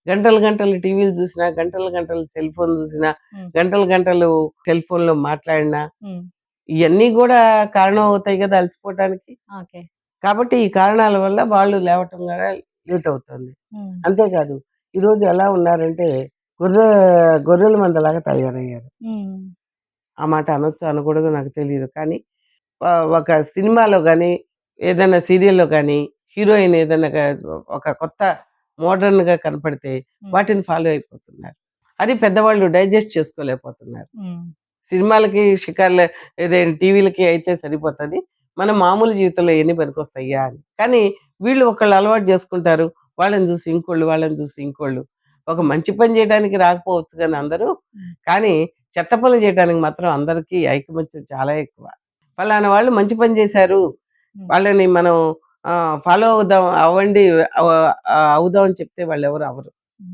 గంటలు గంటలు టీవీలు చూసినా, గంటలు గంటలు సెల్ ఫోన్ చూసినా, హ్మ్. గంటలు గంటలు సెల్ ఫోన్‌లో మాట్లాడినా, హ్మ్. ఇయన్నీ గూడా కారణం అవుతాయి గదా! అలసిపోవటానికి. ఓకే. కాబట్టి ఈ కారణాల వల్ల వాళ్ళు లేవటం గూడా లేట్ అవుతుంది. హ్మ్. అంతేకాదు ఈరోజు ఎలా ఉన్నారంటే గొర్రె గొర్రెల మందలాగా తయారయ్యారు. హ్మ్. ఆ మాట అనొచ్చో అనకూడదో నాకు తెలీదు. కానీ ఒక సినిమాలో గాని, ఏదైనా సీరియల్‌లో గాని, హీరోయిన్ ఏదైనా ఒక కొత్త మోడర్న్‌గా కనపడితే హ్మ్. వాటిని ఫాలో అయిపోతున్నారు. అది పెద్దవాళ్ళు డైజెస్ట్ చేసుకోలేకపోతున్నారు. హ్మ్. సినిమాలకి, షికార్లు టీవీలకి అయితే సరిపోతది. మన మామూలు జీవితంలో ఇయన్నీ పనికొస్తాయా అని. కానీ వీళ్ళు ఒకళ్ళు అలవాటు జేసుకుంటారు. వాళ్ళని జూసి ఇంకోళ్ళు, వాళ్ళని జూసి ఇంకోళ్ళు. ఒక మంచి పని జేయడానికి రాకపోవచ్చు గానీ అందరూ, హ్మ్. కానీ చెత్త పనులు జేయడానికి మాత్రం అందరికీ ఐకమత్యం చాలా ఎక్కువ. పలానా వాళ్ళు మంచి పని జేశారు. హ్మ్. వాళ్ళని మనం ఫాలో అవుదాం అవ్వండి అవుదాం అని చెప్తే వాళ్ళెవరు అవ్వరు.